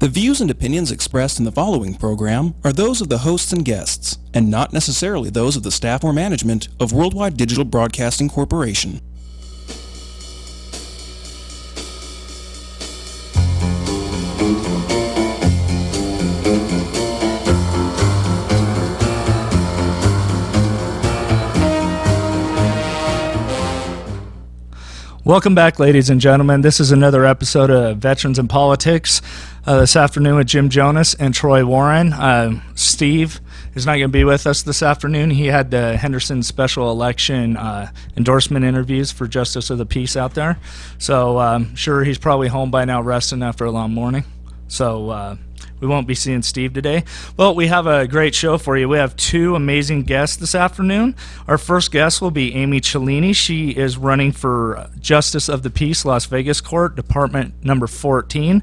The views and opinions expressed in the following program are those of the hosts and guests, and not necessarily those of the staff or management of Worldwide Digital Broadcasting Corporation. Welcome back, ladies and gentlemen. This is another episode of Veterans in Politics. This afternoon with Jim Jonas and Troy Warren. Steve is not going to be with us this afternoon. He had the Henderson special election endorsement interviews for Justice of the Peace out there. So I'm sure he's probably home by now resting after a long morning. So we won't be seeing Steve today. Well, we have a great show for you. We have two amazing guests this afternoon. Our first guest will be Amy Chelini. She is running for Justice of the Peace, Las Vegas Court, Department number 14.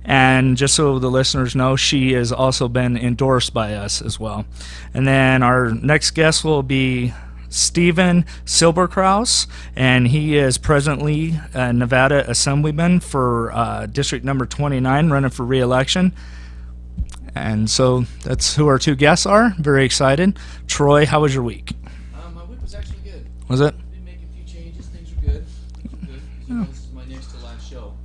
And just so the listeners know, she has also been endorsed by us as well. And then our next guest will be Stephen Silberkraus, and he is presently a Nevada Assemblyman for District number 29, running for re-election. And so that's who our two guests are. Very excited. Troy, how was your week? My week was actually good. Was it? Did make a few changes. Things were good. This is my next to last show.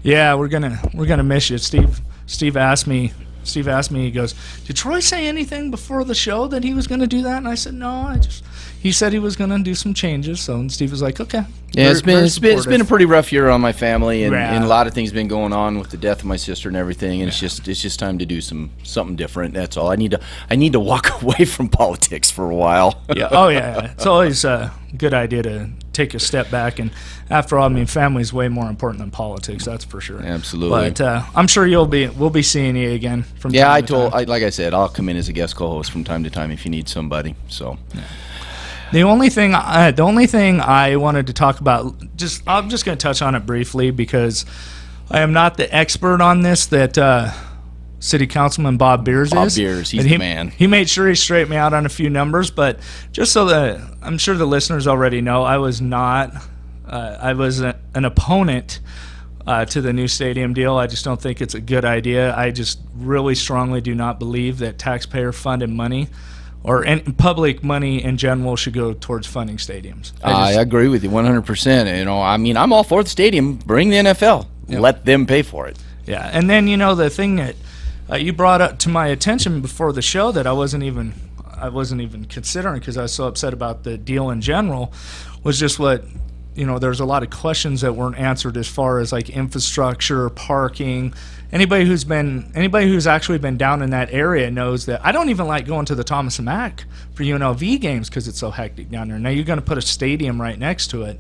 Yeah, we're gonna miss you. Steve asked me. He goes, "Did Troy say anything before the show that he was going to do that?" And I said, "No, he said he was going to do some changes." So and Steve was like, "Okay." Yeah, it's been a pretty rough year on my family, and a lot of things been going on with the death of my sister and everything. And it's just time to do something different. That's all. I need to walk away from politics for a while. Yeah. Oh yeah. It's always a good idea to take a step back, and after all, I mean, family is way more important than politics. That's for sure. Absolutely. But I'm sure we'll be seeing you again from time to time. Like I said, I'll come in as a guest co-host from time to time if you need somebody. So. Yeah. The only thing I wanted to talk about, I'm just going to touch on it briefly because I am not the expert on this that City Councilman Bob Beers is. Bob Beers, he's the man. He made sure he straightened me out on a few numbers, but just so that I'm sure the listeners already know, I was not. I was an opponent to the new stadium deal. I just don't think it's a good idea. I just really strongly do not believe that taxpayer-funded money or public money in general should go towards funding stadiums. I agree with you 100%. You know, I mean, I'm all for the stadium. Bring the NFL. Yep. Let them pay for it. Yeah, and then the thing that you brought up to my attention before the show that I wasn't even considering because I was so upset about the deal in general was just what. There's a lot of questions that weren't answered as far as like infrastructure, parking. Anybody who's actually been down in that area knows that I don't even like going to the Thomas and Mack for UNLV games because it's so hectic down there. Now you're going to put a stadium right next to it.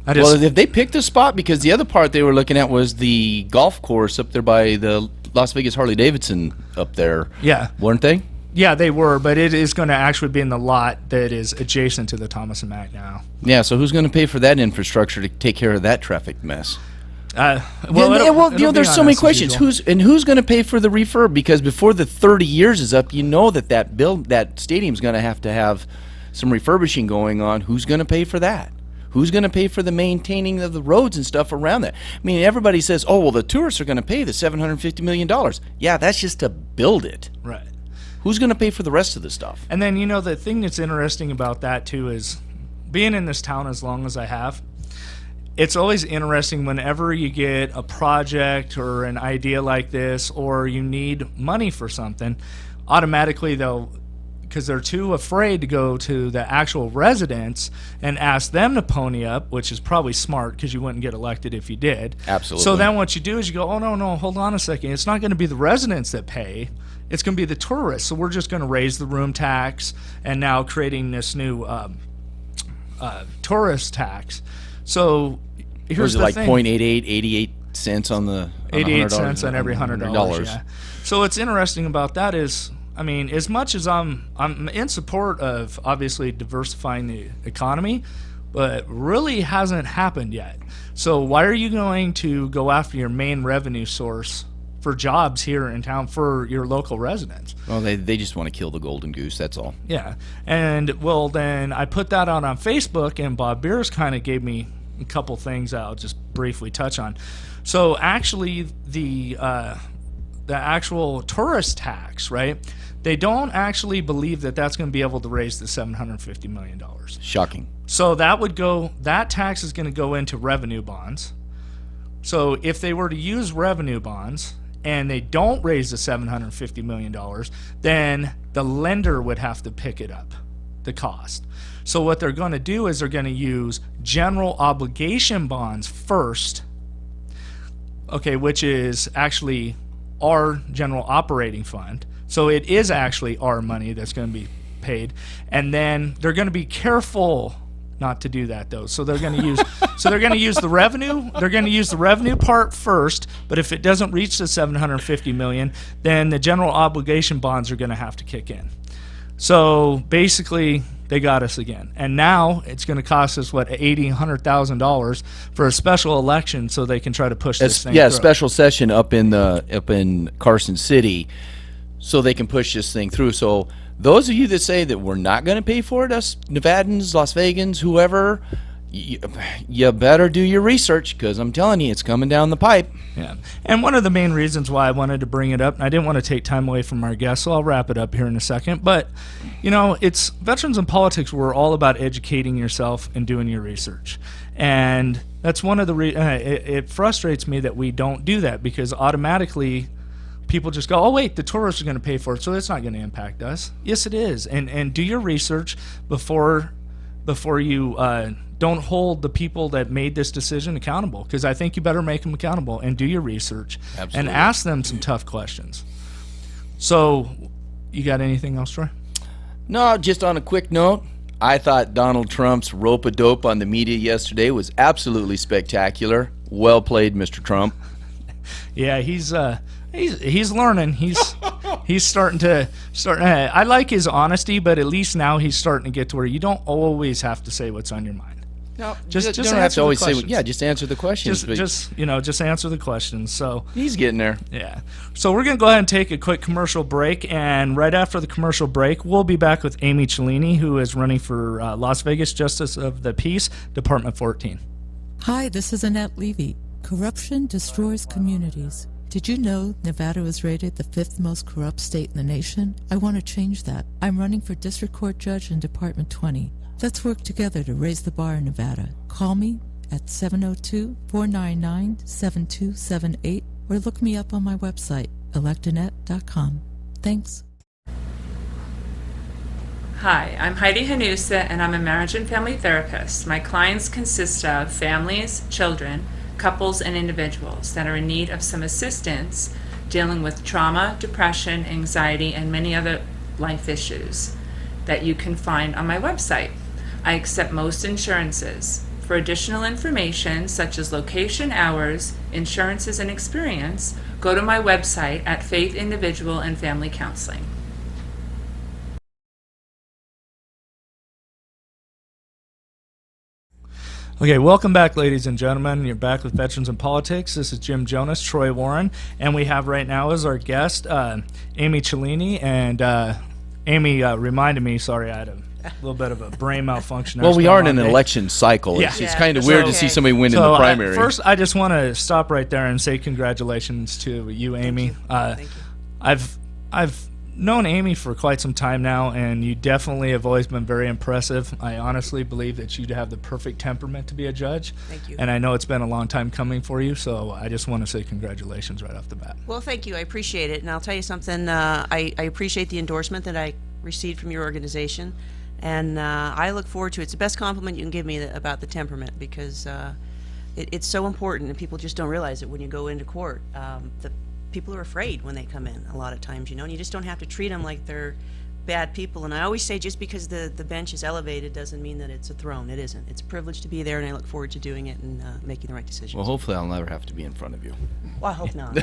Well, if they picked a spot, because the other part they were looking at was the golf course up there by the Las Vegas Harley-Davidson up there. Yeah. Weren't they? Yeah, they were, but it is going to actually be in the lot that is adjacent to the Thomas and Mack now. Yeah, so who's going to pay for that infrastructure to take care of that traffic mess? There's so many questions. Who's going to pay for the refurb? Because before the 30 years is up, that stadium's going to have some refurbishing going on. Who's going to pay for that? Who's going to pay for the maintaining of the roads and stuff around that? I mean, everybody says, "Oh, well, the tourists are going to pay the $750 million." Yeah, that's just to build it. Right. Who's going to pay for the rest of the stuff? And then, the thing that's interesting about that, too, is being in this town as long as I have, it's always interesting whenever you get a project or an idea like this or you need money for something, automatically, because they're too afraid to go to the actual residents and ask them to pony up, which is probably smart because you wouldn't get elected if you did. Absolutely. So then what you do is you go, "Oh, no, hold on a second. It's not going to be the residents that pay. It's going to be the tourists. So we're just going to raise the room tax and now creating this new tourist tax." So here's the thing. 88 cents on the 88 cents on every $100. Yeah. So what's interesting about that is, I mean, as much as I'm in support of obviously diversifying the economy, but really hasn't happened yet. So why are you going to go after your main revenue source for jobs here in town for your local residents? Well, they just want to kill the golden goose, that's all. Yeah. And, well, then I put that out on Facebook, and Bob Beers kind of gave me a couple things I'll just briefly touch on. So, actually, the actual tourist tax, right? They don't actually believe that that's going to be able to raise the $750 million. Shocking. So that tax is going to go into revenue bonds. So if they were to use revenue bonds and they don't raise the $750 million, then the lender would have to pick it up, the cost. So what they're going to do is they're going to use general obligation bonds first, okay, which is actually our general operating fund. So it is actually our money that's going to be paid. And then they're going to be careful not to do that, though. So they're going to use the revenue. They're going to use the revenue part first, but if it doesn't reach the $750 million, then the general obligation bonds are going to have to kick in. So basically, they got us again. And now it's going to cost us, what, $100,000 for a special election so they can try to push this thing through. Special session up in Carson City so they can push this thing through. So those of you that say that we're not going to pay for it, us Nevadans, Las Vegans, whoever, you better do your research, because I'm telling you, it's coming down the pipe. Yeah. And one of the main reasons why I wanted to bring it up, and I didn't want to take time away from our guests, so I'll wrap it up here in a second, but, it's Veterans in Politics. We're all about educating yourself and doing your research. And that's one of the it frustrates me that we don't do that, because automatically people just go, oh, wait, the tourists are going to pay for it, so it's not going to impact us. Yes, it is. And do your research before you don't hold the people that made this decision accountable, because I think you better make them accountable, and do your research. Absolutely. And ask them some tough questions. So, you got anything else, Troy? No, just on a quick note, I thought Donald Trump's rope-a-dope on the media yesterday was absolutely spectacular. Well played, Mr. Trump. Yeah, he's learning. He's starting to. I like his honesty, but at least now he's starting to get to where you don't always have to say what's on your mind. No, just don't have to always say. Just answer the questions. Just answer the questions. So he's getting there. Yeah. So we're gonna go ahead and take a quick commercial break, and right after the commercial break, we'll be back with Amy Chelini, who is running for Las Vegas Justice of the Peace, Department 14. Hi, this is Annette Levy. Corruption destroys communities. Did you know Nevada was rated the 5th most corrupt state in the nation? I want to change that. I'm running for District Court Judge in Department 20. Let's work together to raise the bar in Nevada. Call me at 702-499-7278 or look me up on my website, electannette.com. Thanks. Hi, I'm Heidi Hanusa, and I'm a marriage and family therapist. My clients consist of families, children, couples, and individuals that are in need of some assistance dealing with trauma, depression, anxiety, and many other life issues that you can find on my website. I accept most insurances. For additional information, such as location, hours, insurances, and experience, go to my website at Faith Individual and Family Counseling. Okay, welcome back, ladies and gentlemen. You're back with Veterans in Politics. This is Jim Jonas, Troy Warren, and we have right now as our guest Amy Chelini. And Amy reminded me, sorry, I had a little bit of a brain malfunction. Well, we are in an election cycle. Yeah. It's kind of weird to see somebody win in the primary. First, I just want to stop right there and say congratulations to you, Amy. Thank you. I've known Amy for quite some time now, and you definitely have always been very impressive. I honestly believe that you have the perfect temperament to be a judge. Thank you. And I know it's been a long time coming for you, so I just want to say congratulations right off the bat. Well, thank you. I appreciate it. And I'll tell you something. I appreciate the endorsement that I received from your organization. And I look forward to it. It's the best compliment you can give me about the temperament, because it's so important, and people just don't realize it when you go into court. The people are afraid when they come in a lot of times, and you just don't have to treat them like they're bad people. And I always say, just because the bench is elevated doesn't mean that it's a throne. It isn't. It's a privilege to be there, and I look forward to doing it and making the right decisions. Well, hopefully I'll never have to be in front of you. Well, I hope not.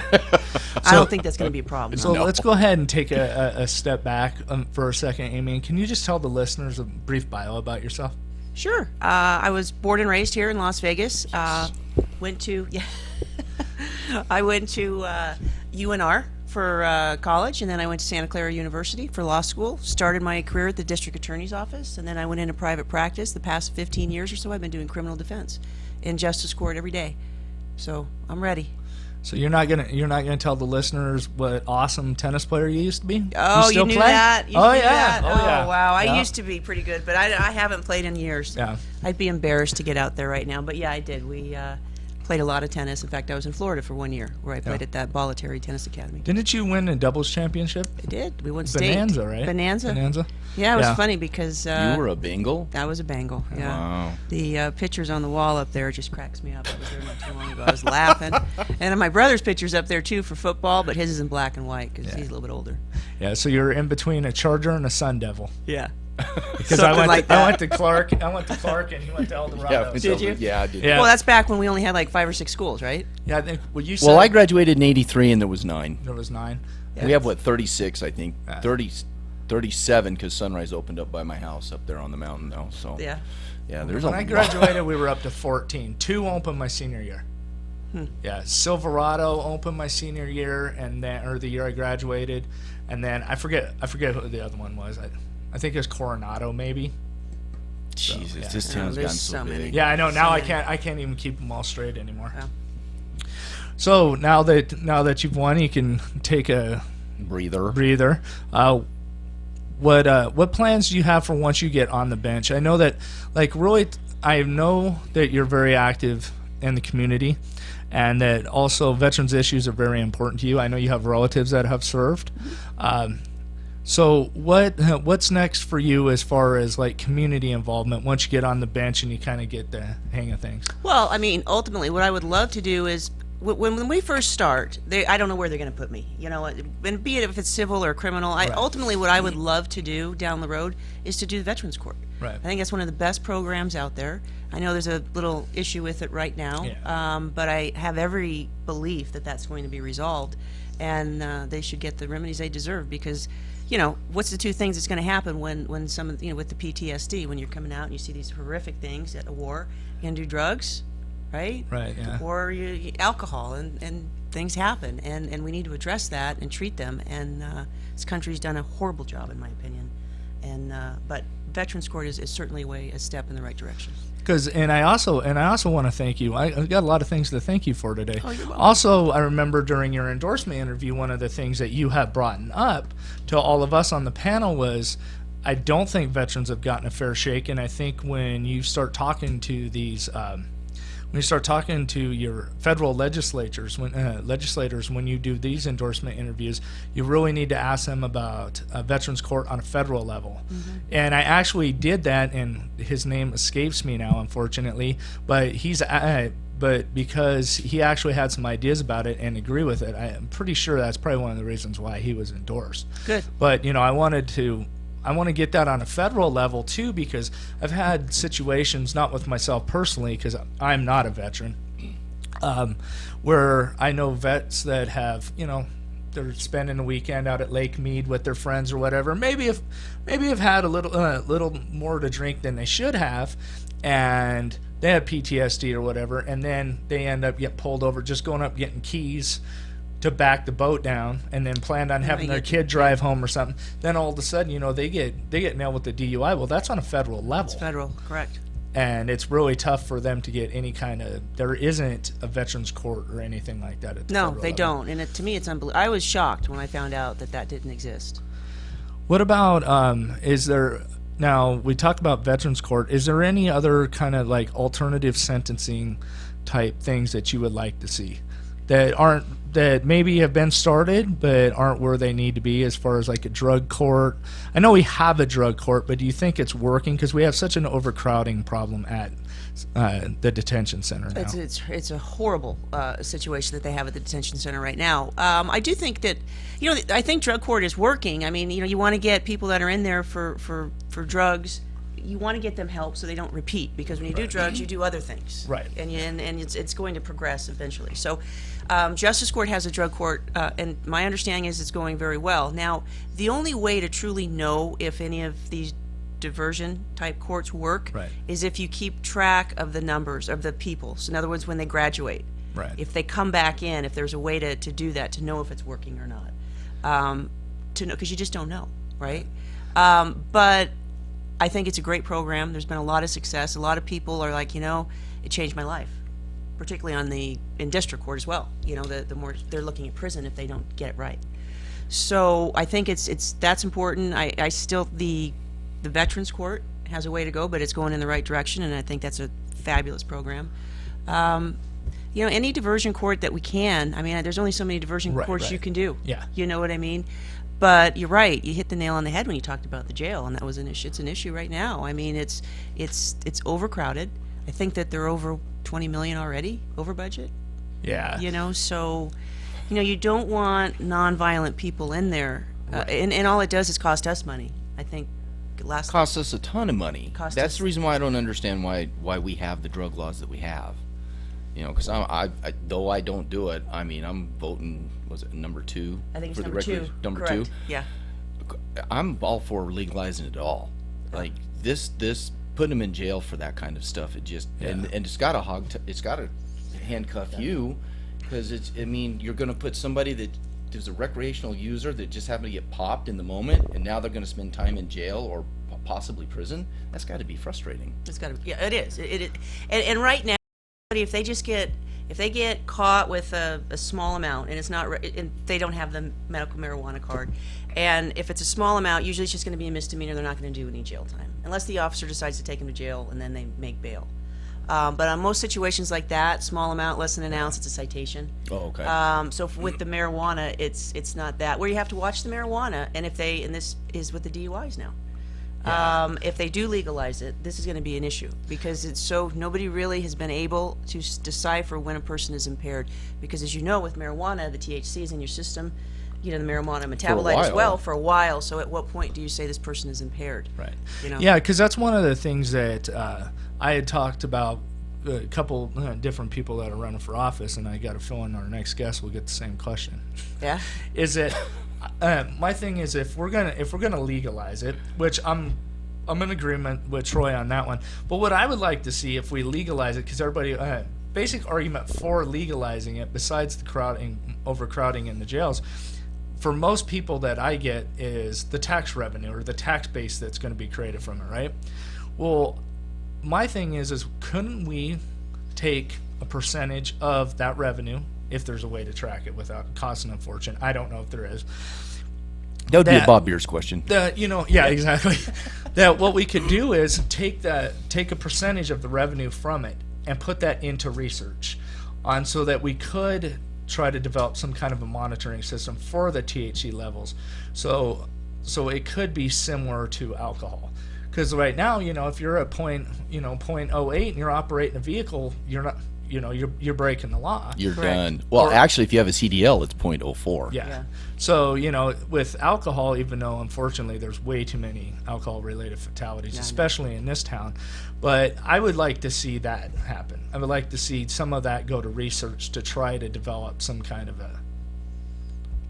I don't think that's going to be a problem. So let's go ahead and take a step back for a second, Amy. Can you just tell the listeners a brief bio about yourself? Sure. I was born and raised here in Las Vegas. I went to UNR for college, and then I went to Santa Clara University for law school. Started my career at the district attorney's office, and then I went into private practice. The past 15 years or so, I've been doing criminal defense in justice court every day. So I'm ready. So you're not gonna tell the listeners what awesome tennis player you used to be? Oh, still you knew play? that? You Oh knew yeah. that? Oh yeah. Wow. Yeah. I used to be pretty good, but I haven't played in years. Yeah. I'd be embarrassed to get out there right now. But yeah, I did. We played a lot of tennis. In fact, I was in Florida for 1 year where I played at that Bollettieri Tennis Academy. Didn't you win a doubles championship? I did. We won state. Bonanza, right? Bonanza. Yeah, it was funny because You were a Bengal? I was a Bengal. Yeah. Wow. The pictures on the wall up there just cracks me up. I was there not too long ago. I was laughing, and my brother's picture's up there too for football, but his is in black and white because he's a little bit older. Yeah. So you're in between a Charger and a Sun Devil. Yeah. Because Something like that. I went to Clark, and he went to El Dorado. Did you? Yeah, I did. Yeah. Well, that's back when we only had like 5 or 6 schools, right? Yeah, I think. Well, you said Well, I graduated in '83, and there was 9. there was 9. Yeah. We have 36, I think. 37 because Sunrise opened up by my house up there on the mountain now. So Yeah. yeah, there's When a I lot. graduated, we were up to 14. 2 opened my senior year. Yeah, Silverado opened my senior year, and then or the year I graduated, and then I forget who the other one was. I think it was Coronado, maybe. Jesus, yeah. this Oh, town's there's gotten so so many. big. Yeah, I know. Now many. I can't even keep them all straight anymore. Yeah. So now that you've won, you can take a breather. What plans do you have for once you get on the bench? I know that, I know that you're very active in the community, and that also veterans issues are very important to you. I know you have relatives that have served. So what's next for you as far as like community involvement once you get on the bench and you kind of get the hang of things? Well, I mean, ultimately, what I would love to do is when we first start, I don't know where they're going to put me. You know, and be it if it's civil or criminal. Ultimately, what I would love to do down the road is to do the Veterans Court. Right. I think that's one of the best programs out there. I know there's a little issue with it right now, but I have every belief that that's going to be resolved, and they should get the remedies they deserve because. You know, what's the 2 things that's going to happen when some of, with the PTSD, when you're coming out and you see these horrific things at a war, you're going to do drugs, right? Right, yeah. Or alcohol, and things happen, and we need to address that and treat them, and this country's done a horrible job, in my opinion, and but Veterans Court is certainly a step in the right direction. And I also want to thank you. I've got a lot of things to thank you for today. Oh, you're welcome. Also, I remember during your endorsement interview, one of the things that you have brought up to all of us on the panel was, I don't think veterans have gotten a fair shake. And I think when you start talking to these, when you start talking to your federal legislators, when you do these endorsement interviews, you really need to ask them about a veterans court on a federal level. Mm-hmm. And I actually did that, and his name escapes me now, unfortunately. But but because he actually had some ideas about it and agree with it, I'm pretty sure that's probably one of the reasons why he was endorsed. Good. But I want to get that on a federal level too, because I've had situations, not with myself personally, because I'm not a veteran, where I know vets that have, they're spending a weekend out at Lake Mead with their friends or whatever. Maybe have had a little more to drink than they should have, and they have PTSD or whatever, and then they end up getting pulled over, just going up getting keys to back the boat down, and then planned on having their kid drive home or something. Then all of a sudden, they get nailed with the DUI. Well, that's on a federal level. It's federal, correct. And it's really tough for them to get any kind of. There isn't a veterans court or anything like that at the No, federal they level. don't. And to me, it's unbelievable. I was shocked when I found out that didn't exist. What about is there? Now we talked about veterans court. Is there any other kind of like alternative sentencing type things that you would like to see that maybe have been started but aren't where they need to be, as far as like a drug court? I know we have a drug court, but do you think it's working? Because we have such an overcrowding problem at the detention center now. It's a horrible situation that they have at the detention center right now. I do think that, I think drug court is working. I mean, you want to get people that are in there for drugs. You want to get them help so they don't repeat, because when you do drugs, you do other things. Right. And it's going to progress eventually. So Justice Court has a drug court, and my understanding is it's going very well. Now, the only way to truly know if any of these diversion type courts work is if you keep track of the numbers of the people. So in other words, when they graduate, if they come back in, if there's a way to do that, to know if it's working or not, to know, because you just don't know, right? But I think it's a great program. There's been a lot of success. A lot of people are like, it changed my life. particularly in district court as well. You know, the more they're looking at prison if they don't get it right. So I think that's important. I still the Veterans Court has a way to go, but it's going in the right direction, and I think that's a fabulous program. You know, any diversion court that we can. I mean, there's only so many diversion courts you can do. Yeah. You know what I mean? But you're right. You hit the nail on the head when you talked about the jail, and that was an issue. It's an issue right now. I mean, it's overcrowded. I think that they're over 20 million already, over budget. Yeah. You know, so, you know, you don't want nonviolent people in there, and all it does is cost us money. I think Costs us a ton of money. Cost That's us- the reason why I don't understand why we have the drug laws that we have. You know, because though I don't do it, I mean, I'm voting. Was it number 2? I think it's for the number 2. recre- Number Correct. 2. Yeah. I'm all for legalizing it all. Like this putting them in jail for that kind of stuff. It just and it's got to it's got to handcuff you, because I mean, you're going to put somebody that is a recreational user that just happened to get popped in the moment, and now they're going to spend time in jail or possibly prison. That's got to be frustrating. It's got to be. Yeah, it is. And right now, if they get caught with a small amount, and it's not, and they don't have the medical marijuana card, and if it's a small amount, usually it's just going to be a misdemeanor. They're not going to do any jail time unless the officer decides to take them to jail, and then they make bail. But on most situations like that, small amount, less than an ounce, it's a citation. Oh, okay. So with the marijuana, it's not that. Where you have to watch the marijuana, and this is with the DUIs now. If they do legalize it, this is going to be an issue, because nobody really has been able to decipher when a person is impaired, because as you know, with marijuana, the THC is in your system, you know, the marijuana metabolite as well for a while. So at what point do you say this person is impaired? Right. You know? Yeah, because that's one of the things that I had talked about a couple different people that are running for office, and I got a feeling our next guest will get the same question. Yeah. Is it? My thing is, if we're gonna legalize it, which I'm in agreement with Troy on that one. But what I would like to see, if we legalize it, because everybody basic argument for legalizing it, besides the overcrowding in the jails, for most people that I get is the tax revenue or the tax base that's going to be created from it, right? Well, my thing is couldn't we take a percentage of that revenue, if there's a way to track it without costing a fortune? I don't know if there is. That would be a Bob Beers question. Yeah, exactly. That what we could do is take a percentage of the revenue from it and put that into research so that we could try to develop some kind of a monitoring system for the THC levels. So it could be similar to alcohol. Because right now, you know, if you're at 0.08 and you're operating a vehicle, you're not, you know, you're breaking the law. You're Correct. done. Well, actually, if you have a CDL, it's 0.04. Yeah. So, you know, with alcohol, even though unfortunately there's way too many alcohol-related fatalities, especially in this town, but I would like to see that happen. I would like to see some of that go to research to try to develop some kind of a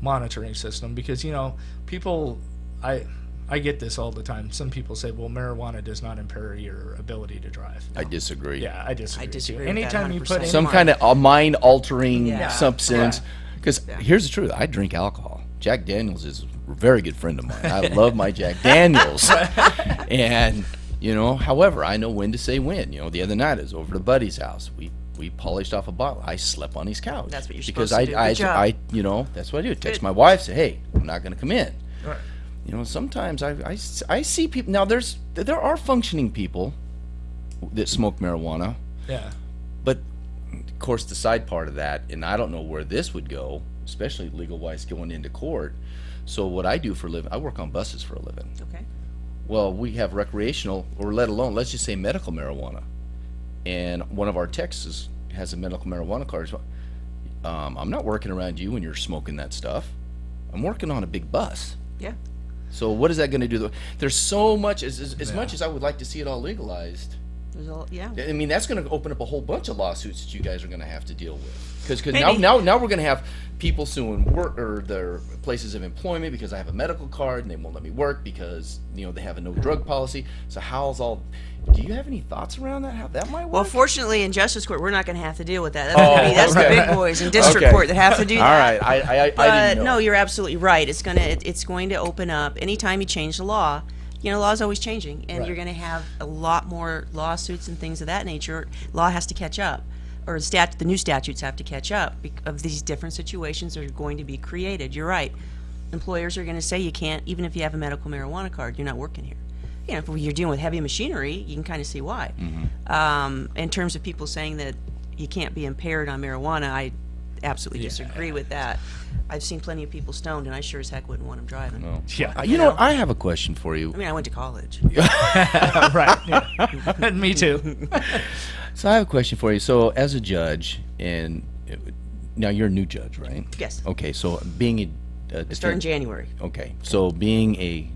monitoring system, because, you know, people, I get this all the time. Some people say, well, marijuana does not impair your ability to drive. I disagree. Yeah, I disagree. disagree too. with that Anytime you put 100%. Some kind of a mind-altering Yeah. substance. Because here's the truth. I drink alcohol. Jack Daniels is a very good friend of mine. I love my Jack Daniels. And, you know, however, I know when to say when. You know, the other night I was over to Buddy's house. We polished off a bottle. I slept on his couch. That's what you're because supposed to do. Good job. you know, that's what I do. Text Good. my wife, say, hey, I'm not going to come in. Right. You know, sometimes I see people. Now, there are functioning people that smoke marijuana. Yeah. But, of course, the side part of that, and I don't know where this would go, especially legal-wise going into court. So what I do for a living, I work on buses for a living. Okay. Well, we have recreational, or let alone, let's just say medical marijuana. And one of our techs has a medical marijuana card. So, I'm not working around you when you're smoking that stuff. I'm working on a big bus. Yeah. So what is that going to do? There's so much, as much as I would like to see it all legalized, I mean, that's going to open up a whole bunch of lawsuits that you guys are going to have to deal with. Because now we're going to have people suing work or their places of employment because I have a medical card and they won't let me work because, you know, they have a no drug policy. So do you have any thoughts around that? How that might work? Well, fortunately, in Justice Court, we're not going to have to deal with that. That's the big boys in District Court that have to do that. All right, I didn't know. No, you're absolutely right. It's going to open up anytime you change the law. You know, law is always changing, and you're going to have a lot more lawsuits and things of that nature. Law has to catch up. or the new statutes have to catch up of these different situations that are going to be created. You're right. Employers are going to say you can't, even if you have a medical marijuana card, you're not working here. You know, if you're dealing with heavy machinery, you can kind of see why. In terms of people saying that you can't be impaired on marijuana, I absolutely disagree with that. I've seen plenty of people stoned, and I sure as heck wouldn't want them driving. No. Yeah. You know, I have a question for you. I mean, I went to college. Right. Yeah. Me too. So I have a question for you. So as a judge, and now you're a new judge, right? Yes. Okay, so being a Start in January. Okay, so being a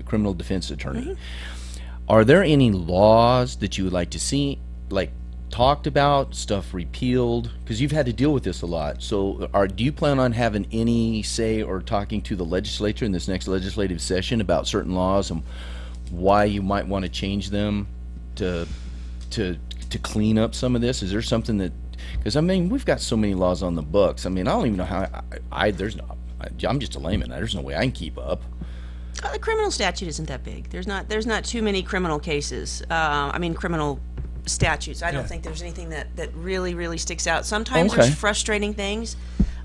criminal defense attorney, are there any laws that you would like to see, like, talked about, stuff repealed? Because you've had to deal with this a lot. So do you plan on having any say or talking to the legislature in this next legislative session about certain laws and why you might want to change them to clean up some of this? Is there something that, because I mean, we've got so many laws on the books. I mean, I don't even know how I'm just a layman. There's no way I can keep up. The criminal statute isn't that big. There's not too many criminal cases. Criminal statutes. I don't think there's anything that really, really sticks out. Sometimes there's frustrating things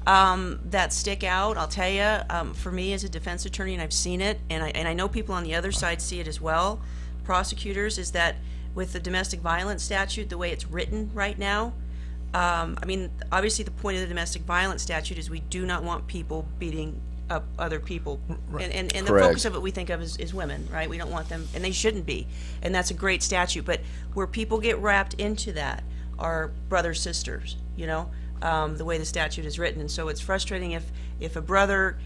that stick out. I'll tell you, for me as a defense attorney, and I've seen it, and I know people on the other side see it as well, prosecutors, is that with the domestic violence statute, the way it's written right now, obviously the point of the domestic violence statute is we do not want people beating up other people, and the focus of it we think of is women, right? We don't want them, and they shouldn't be, and that's a great statute. But where people get wrapped into that are brothers, sisters, the way the statute is written, and so it's frustrating if a brother,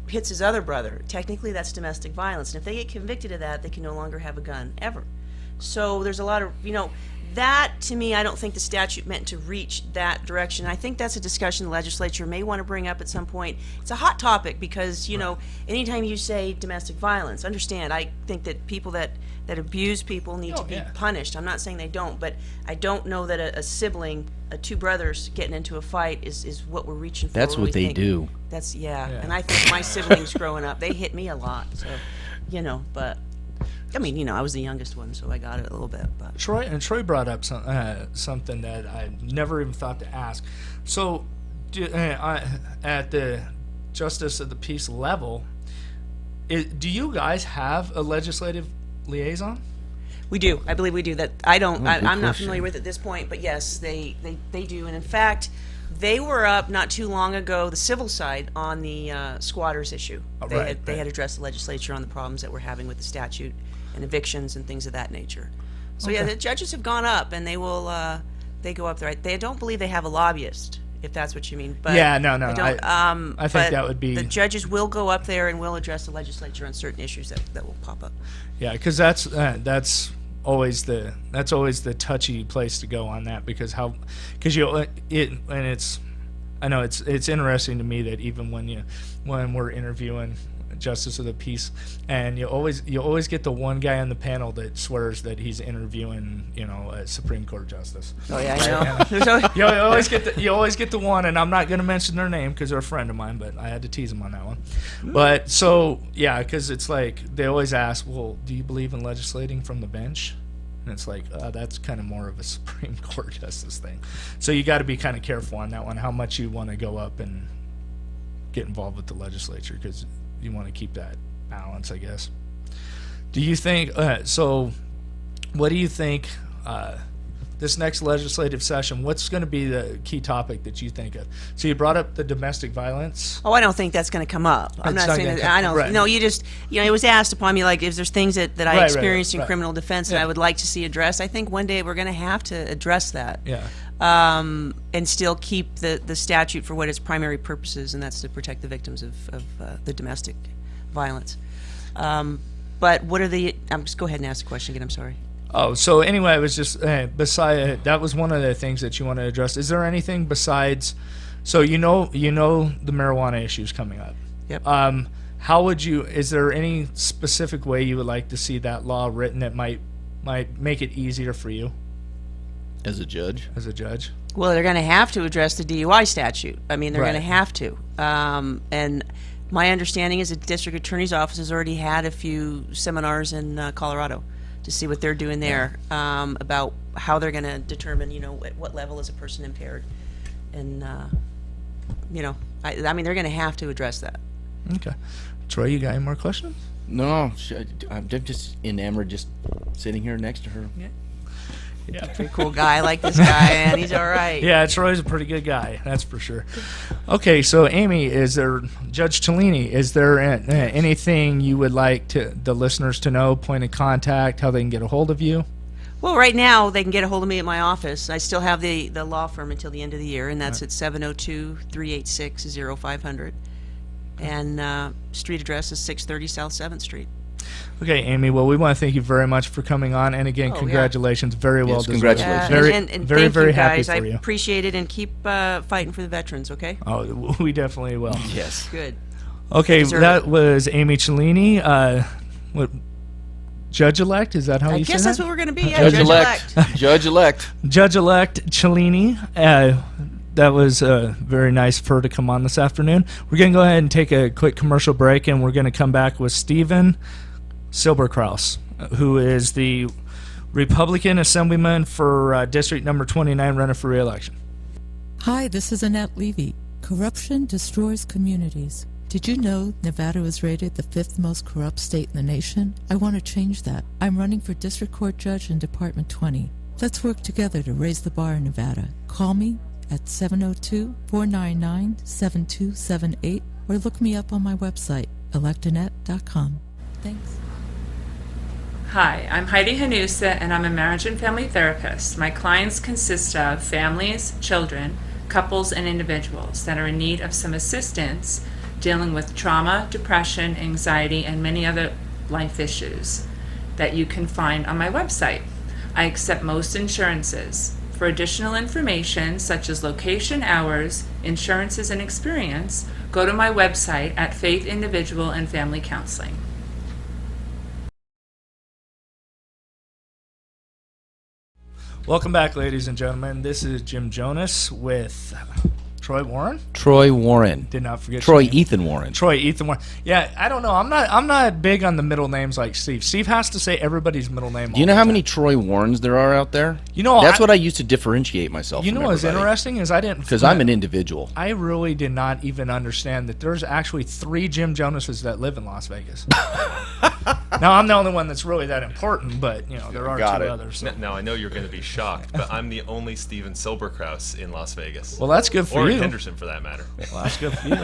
hits his other brother. Technically, that's domestic violence, and if they get convicted of that, they can no longer have a gun ever. So there's a lot of, that, to me, I don't think the statute meant to reach that direction. I think that's a discussion the legislature may want to bring up at some point. It's a hot topic because, anytime you say domestic violence, understand, I think that people that abuse people need to be punished. I'm not saying they don't, but I don't know that a sibling, two brothers getting into a fight is what we're reaching for. That's what they do. That's, and I think my siblings growing up, they hit me a lot, so, but... I was the youngest one, so I got it a little bit. But Troy brought up something that I never even thought to ask. So, at the Justice of the Peace level, do you guys have a legislative liaison? We do. I believe we do. That I'm not familiar with at this point, but yes, they do. And in fact, they were up not too long ago, the civil side, on the squatters issue. They had addressed the legislature on the problems that we're having with the statute and evictions and things of that nature. So the judges have gone up, and they will they go up there. They don't believe they have a lobbyist, if that's what you mean. But I think that would be, the judges will go up there and will address the legislature on certain issues that will pop up. Yeah, because that's always the touchy place to go on that, because I know it's interesting to me that even when we're interviewing Justice of the Peace, and you always get the one guy on the panel that swears that he's interviewing a Supreme Court justice. Oh yeah, I know. you always get the one, and I'm not going to mention their name because they're a friend of mine, but I had to tease them on that one. But so because it's like they always ask, well, do you believe in legislating from the bench? And it's like, that's kind of more of a Supreme Court justice thing. So you got to be kind of careful on that one, how much you want to go up and get involved with the legislature, because you want to keep that balance, I guess. Do you think, what do you think this next legislative session, what's going to be the key topic that you think of? So you brought up the domestic violence. Oh, I don't think that's going to come up. I'm not saying that. I don't. Right. No, you just, it was asked upon me, like, if there's things that I experienced in criminal defense that I would like to see addressed. I think one day we're going to have to address that. Yeah. And still keep the statute for what its primary purpose is, and that's to protect the victims of the domestic violence. But what are the? Just go ahead and ask the question again. I'm sorry. Oh, so anyway, it was just that was one of the things that you want to address. Is there anything besides? So the marijuana issues coming up. Yep. How would you? Is there any specific way you would like to see that law written that might make it easier for you? As a judge? Well, they're going to have to address the DUI statute. I mean, they're going to have to. And my understanding is the district attorney's office has already had a few seminars in Colorado to see what they're doing there, about how they're going to determine, at what level is a person impaired. And, I mean, they're going to have to address that. Okay. Troy, you got any more questions? No, I'm just enamored just sitting here next to her. Yeah. Pretty cool guy. I like this guy, and he's all right. Yeah, Troy's a pretty good guy, that's for sure. Okay, so Amy, Judge Chelini, is there anything you would like the listeners to know, point of contact, how they can get a hold of you? Well, right now, they can get a hold of me at my office. I still have the law firm until the end of the year, and that's at 702-386-0500. And street address is 630 South 7th Street. Okay, Amy, well, we want to thank you very much for coming on. And again, congratulations. Very well deserved. Congratulations. Yeah, Very, and very, thank very you happy guys. for you. I appreciate it, and keep fighting for the veterans, okay? Oh, we definitely will. Yes. Good. Okay, Deserve that it. was Amy Chelini. What, Judge-elect? Is that how I you say guess that? that's what we're going to be. Yeah, Judge-elect. Judge-elect. Judge-elect Chelini. That was very nice of her to come on this afternoon. We're going to go ahead and take a quick commercial break, and we're going to come back with Stephen Silberkraus, who is the Republican Assemblyman for District Number 29, running for re-election. Hi, this is Annette Levy. Corruption destroys communities. Did you know Nevada was rated the 5th most corrupt state in the nation? I want to change that. I'm running for District Court Judge in Department 20. Let's work together to raise the bar in Nevada. Call me at 702-499-7278 or look me up on my website, electannette.com. Thanks. Hi, I'm Heidi Hanusa, and I'm a marriage and family therapist. My clients consist of families, children, couples, and individuals that are in need of some assistance dealing with trauma, depression, anxiety, and many other life issues that you can find on my website. I accept most insurances. For additional information, such as location, hours, insurances, and experience, go to my website at Faith Individual and Family Counseling. Welcome back, ladies and gentlemen. This is Jim Jonas with Troy Warren. Troy Warren. Did not forget Troy your name. Ethan Warren. Troy Ethan Warren. Yeah, I don't know. I'm not big on the middle names like Steve. Steve has to say everybody's middle name. Do you know how many Troy Warrens there are out there? You know, that's what I used to differentiate myself. You know what's interesting is I didn't, because I'm an individual. I really did not even understand that there's actually 3 Jim Jonases that live in Las Vegas. Now I'm the only one that's really that important, but there are 2 others. So. Now I know you're going to be shocked, but I'm the only Steven Silberkraus in Las Vegas. Well, that's good for or you. Or Henderson, for that matter. Well, that's good for you.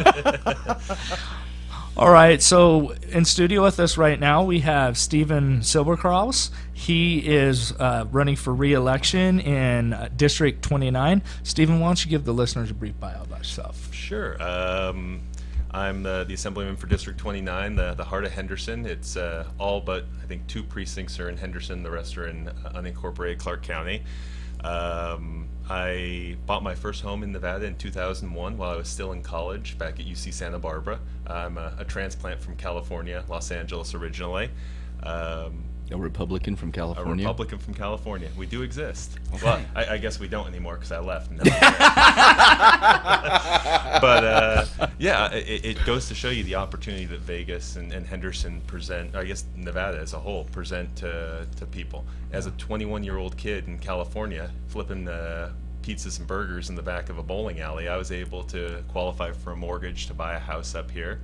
All right, so in studio with us right now we have Stephen Silberkraus. He is running for re-election in District 29. Stephen, why don't you give the listeners a brief bio about yourself? Sure. I'm the Assemblyman for District 29, the heart of Henderson. It's all but, I think, 2 precincts are in Henderson. The rest are in unincorporated Clark County. I bought my first home in Nevada in 2001 while I was still in college back at UC Santa Barbara. I'm a transplant from California, Los Angeles originally. A Republican from California? A Republican from California. We do exist. Okay. Well, I guess we don't anymore because I left. But yeah, it goes to show you the opportunity that Vegas and Henderson present, I guess Nevada as a whole, present to people. As a 21-year-old kid in California, flipping pizzas and burgers in the back of a bowling alley, I was able to qualify for a mortgage to buy a house up here.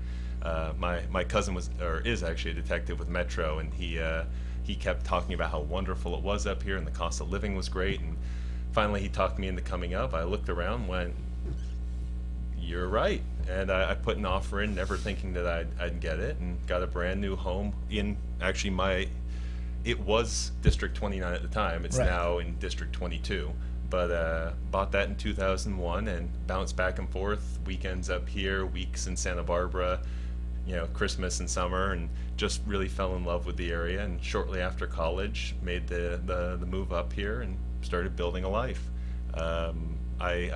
My cousin is actually a detective with Metro, and he kept talking about how wonderful it was up here and the cost of living was great, and finally he talked me into coming up. I looked around and went, you're right, and I put an offer in, never thinking that I'd get it, and got a brand new home in actually it was District 29 at the time. It's now in District 22, but bought that in 2001 and bounced back and forth, weekends up here, weeks in Santa Barbara, Christmas and summer, and just really fell in love with the area. And shortly after college, made the move up here and started building a life. I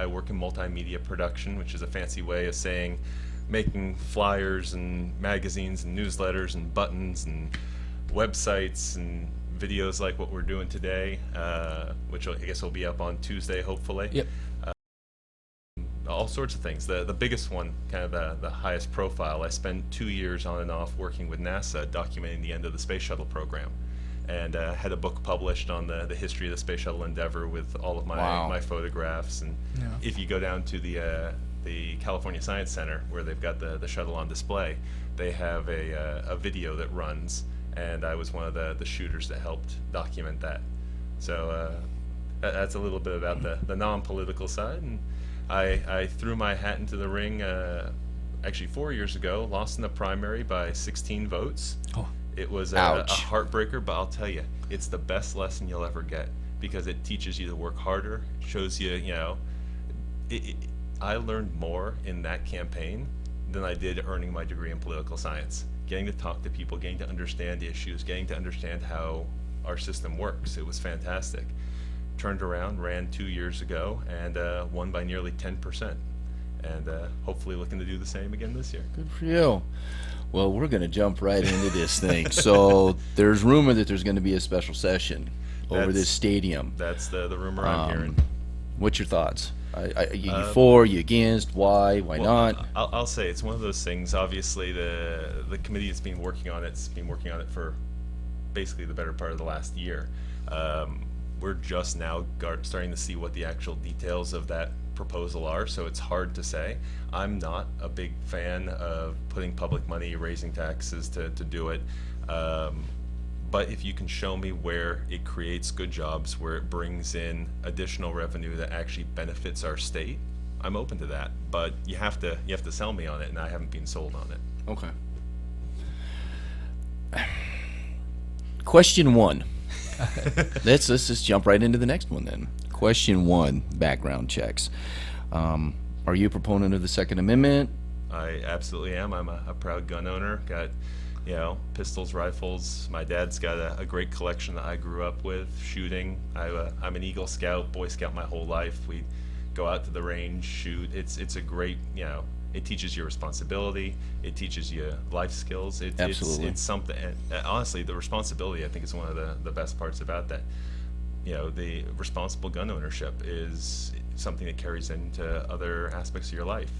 work in multimedia production, which is a fancy way of saying making flyers and magazines and newsletters and buttons and websites and videos like what we're doing today, which I guess will be up on Tuesday, hopefully. Yep. All sorts of things. The biggest one, kind of the highest profile, I spent 2 years on and off working with NASA documenting the end of the space shuttle program. and had a book published on the history of the Space Shuttle Endeavour with all of my photographs. And if you go down to the California Science Center, where they've got the shuttle on display, they have a video that runs, and I was one of the shooters that helped document that. So that's a little bit about the non-political side. And I threw my hat into the ring actually 4 years ago, lost in the primary by 16 votes. Oh. It was a heartbreaker, but I'll tell you, it's the best lesson you'll ever get, because it teaches you to work harder, shows you, I learned more in that campaign than I did earning my degree in political science. Getting to talk to people, getting to understand issues, getting to understand how our system works. It was fantastic. Turned around, ran 2 years ago, and won by nearly 10%. And hopefully looking to do the same again this year. Good for you. Well, we're going to jump right into this thing. So there's rumor that there's going to be a special session over this stadium. That's the rumor I'm hearing. What's your thoughts? Are you for, you against, why not? I'll say it's one of those things. Obviously, the committee that's been working on it's been working on it for basically the better part of the last year. We're just now starting to see what the actual details of that proposal are, so it's hard to say. I'm not a big fan of putting public money, raising taxes to do it. But if you can show me where it creates good jobs, where it brings in additional revenue that actually benefits our state, I'm open to that. But you have to sell me on it, and I haven't been sold on it. Okay. Question one. Let's just jump right into the next one then. Question one, background checks. Are you a proponent of the Second Amendment? I absolutely am. I'm a proud gun owner. Got, pistols, rifles. My dad's got a great collection that I grew up with, shooting. I'm an Eagle Scout, Boy Scout my whole life. We go out to the range, shoot. It's a great, it teaches you responsibility. It teaches you life skills. Absolutely. It's something, and honestly, the responsibility, I think, is one of the best parts about that. The responsible gun ownership is something that carries into other aspects of your life.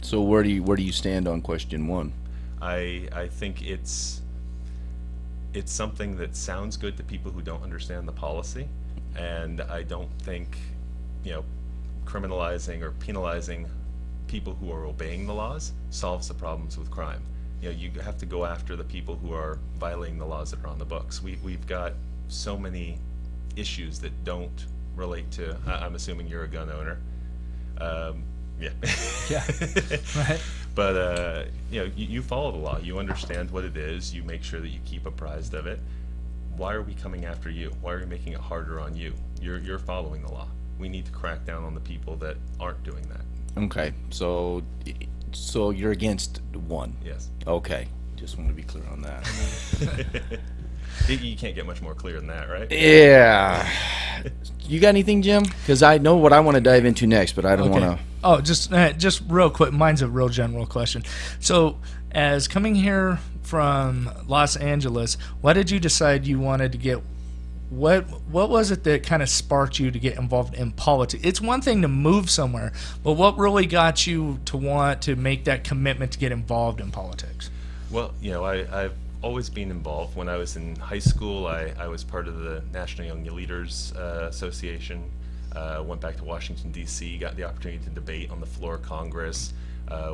So where do you stand on question one? I think it's something that sounds good to people who don't understand the policy, and I don't think criminalizing or penalizing people who are obeying the laws solves the problems with crime. You have to go after the people who are violating the laws that are on the books. We've got so many issues that don't relate to. I'm assuming you're a gun owner. Yeah. Yeah. Right. But you follow the law. You understand what it is. You make sure that you keep apprised of it. Why are we coming after you? Why are we making it harder on you? You're following the law. We need to crack down on the people that aren't doing that. Okay. So you're against one? Yes. Okay. Just want to be clear on that. You can't get much more clear than that, right? Yeah. You got anything, Jim? Because I know what I want to dive into next, but I don't want to. Oh, just real quick. Mine's a real general question. So, as coming here from Los Angeles, why did you decide you wanted to get? What was it that kind of sparked you to get involved in politics? It's one thing to move somewhere, but what really got you to want to make that commitment to get involved in politics? Well, I've always been involved. When I was in high school, I was part of the National Young Leaders Association. Went back to Washington, D.C., got the opportunity to debate on the floor of Congress,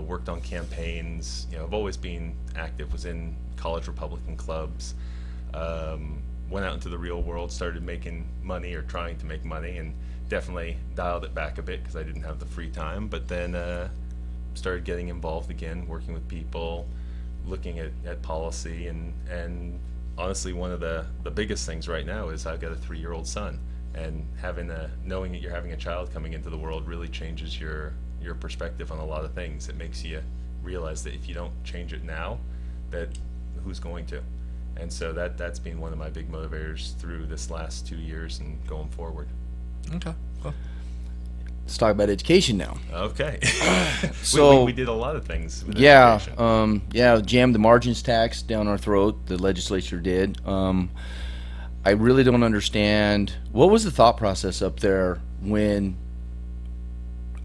worked on campaigns. I've always been active, was in college Republican clubs, went out into the real world, started making money or trying to make money, and definitely dialed it back a bit because I didn't have the free time. But then started getting involved again, working with people, looking at policy, and honestly, one of the biggest things right now is I've got a 3-year-old son, and knowing that you're having a child coming into the world really changes your perspective on a lot of things. It makes you realize that if you don't change it now, that who's going to? And so that's been one of my big motivators through this last 2 years and going forward. Okay, cool. Let's talk about education now. Okay. So we did a lot of things with education. Jammed the margins tax down our throat. The legislature did. I really don't understand. What was the thought process up there when,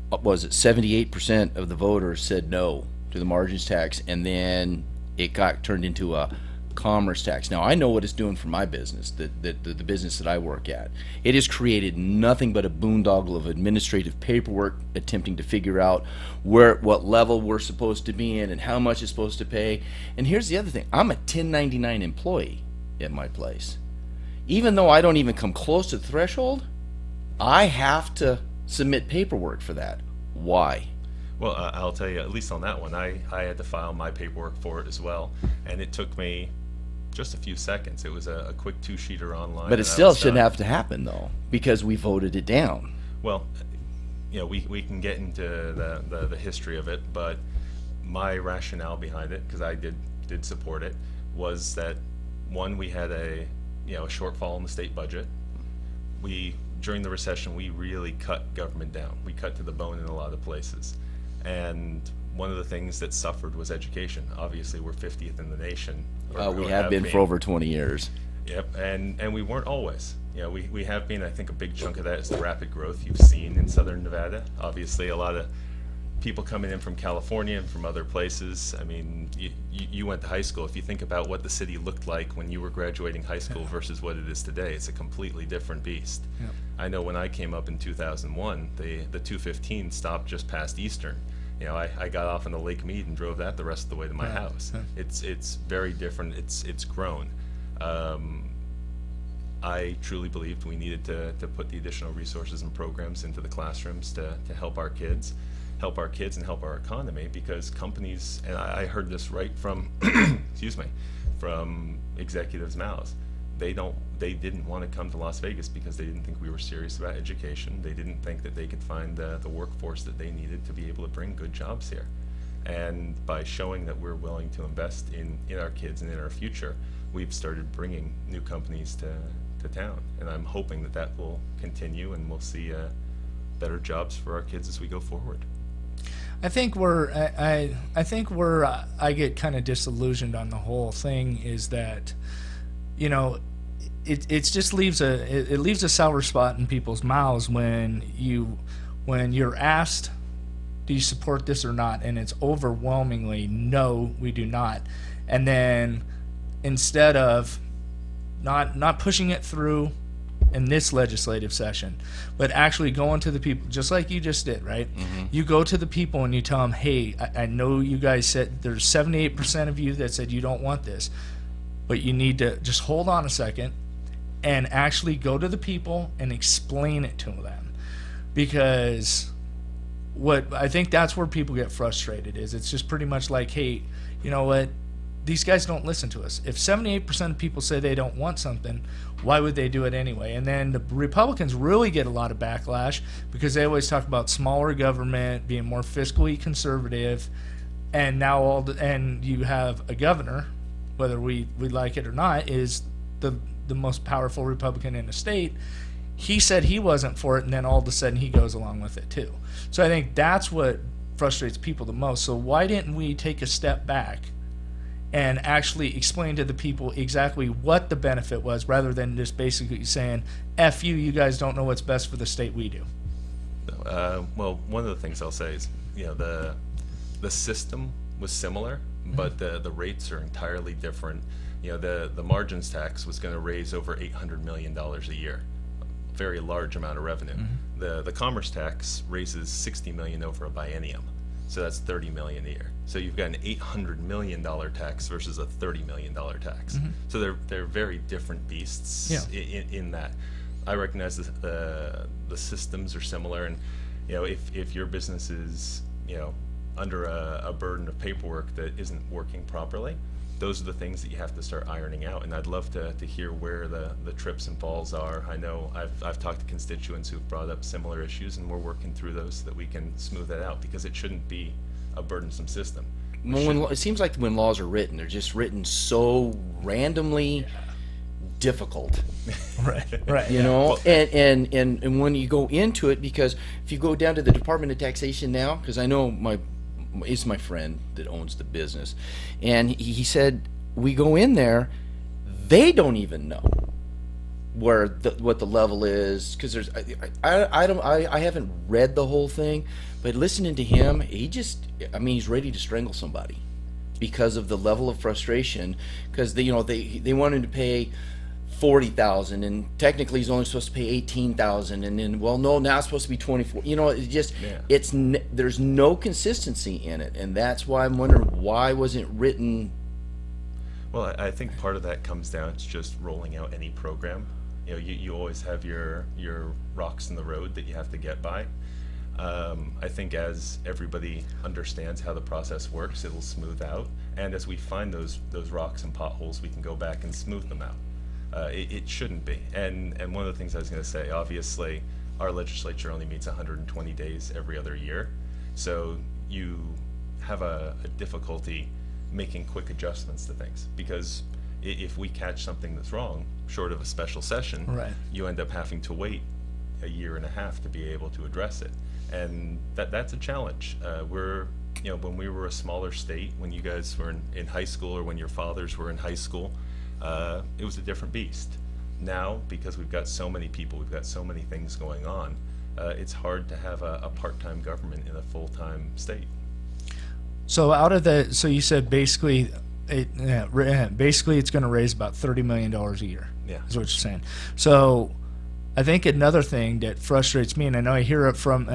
what was it, 78% of the voters said no to the margins tax, and then it got turned into a commerce tax. Now, I know what it's doing for my business, the business that I work at. It has created nothing but a boondoggle of administrative paperwork, attempting to figure out what level we're supposed to be in and how much it's supposed to pay. And here's the other thing. I'm a 1099 employee at my place. Even though I don't even come close to the threshold, I have to submit paperwork for that. Why? Well, I'll tell you, at least on that one, I had to file my paperwork for it as well, and it took me just a few seconds. It was a quick 2-sheeter online. But it still shouldn't have to happen, though, because we voted it down. Well, we can get into the history of it, but my rationale behind it, because I did support it, was that, one, we had a shortfall in the state budget. During the recession, we really cut government down. We cut to the bone in a lot of places. And one of the things that suffered was education. Obviously, we're 50th in the nation. We have been for over 20 years. Yep, and we weren't always. We have been. I think a big chunk of that is the rapid growth you've seen in Southern Nevada. Obviously, a lot of people coming in from California and from other places. I mean, you went to high school. If you think about what the city looked like when you were graduating high school versus what it is today, it's a completely different beast. Yep. I know when I came up in 2001, the 215 stopped just past Eastern. I got off on the Lake Mead and drove that the rest of the way to my house. It's very different. It's grown. I truly believed we needed to put the additional resources and programs into the classrooms to help our kids and help our economy, because companies, and I heard this right from from executives' mouths, they didn't want to come to Las Vegas because they didn't think we were serious about education. They didn't think that they could find the workforce that they needed to be able to bring good jobs here. And by showing that we're willing to invest in our kids and in our future, we've started bringing new companies to town. And I'm hoping that will continue, and we'll see better jobs for our kids as we go forward. I think where I get kind of disillusioned on the whole thing is that, it just leaves a sour spot in people's mouths when you're asked, do you support this or not, and it's overwhelmingly no, we do not. And then instead of not pushing it through in this legislative session, but actually going to the people, just like you just did, right? Mm-hmm. You go to the people and you tell them, hey, I know you guys said there's 78% of you that said you don't want this, but you need to just hold on a second and actually go to the people and explain it to them. Because what I think that's where people get frustrated is it's just pretty much like, hey, you know what? These guys don't listen to us. If 78% of people say they don't want something, why would they do it anyway? And then the Republicans really get a lot of backlash because they always talk about smaller government, being more fiscally conservative, and now and you have a governor, whether we like it or not, is the most powerful Republican in the state. He said he wasn't for it, and then all of a sudden he goes along with it too. So I think that's what frustrates people the most. So why didn't we take a step back and actually explain to the people exactly what the benefit was, rather than just basically saying, F you, you guys don't know what's best for the state, we do? Well, one of the things I'll say is, the system was similar, but the rates are entirely different. The margins tax was going to raise over $800 million a year, a very large amount of revenue. Mm-hmm. The commerce tax raises $60 million over a biennium. So that's $30 million a year. So you've got an $800 million tax versus a $30 million tax. Mm-hmm. So they're very different beasts in that. I recognize the systems are similar, and if your business is under a burden of paperwork that isn't working properly, those are the things that you have to start ironing out. And I'd love to hear where the trips and falls are. I know I've talked to constituents who've brought up similar issues, and we're working through those so that we can smooth that out, because it shouldn't be a burdensome system. It seems like when laws are written, they're just written so randomly difficult. Right. And when you go into it, because if you go down to the Department of Taxation now, because I know it's my friend that owns the business, and he said we go in there, they don't even know what the level is, because I haven't read the whole thing, but listening to him, he's ready to strangle somebody. because of the level of frustration, because they want him to pay 40,000, and technically he's only supposed to pay 18,000, and then now it's supposed to be 24. There's no consistency in it, and that's why I'm wondering why wasn't it written. Well, I think part of that comes down to just rolling out any program. You always have your rocks in the road that you have to get by. I think as everybody understands how the process works, it'll smooth out, and as we find those rocks and potholes, we can go back and smooth them out. It shouldn't be. And one of the things I was going to say, obviously, our legislature only meets 120 days every other year, so you have a difficulty making quick adjustments to things, because if we catch something that's wrong, short of a special session, right, you end up having to wait a year and a half to be able to address it, and that's a challenge. When we were a smaller state, when you guys were in high school, or when your fathers were in high school, it was a different beast. Now, because we've got so many people, we've got so many things going on, it's hard to have a part-time government in a full-time state. So so you said basically it's going to raise about $30 million a year. Yeah, is what you're saying. So I think another thing that frustrates me, and I know I hear it from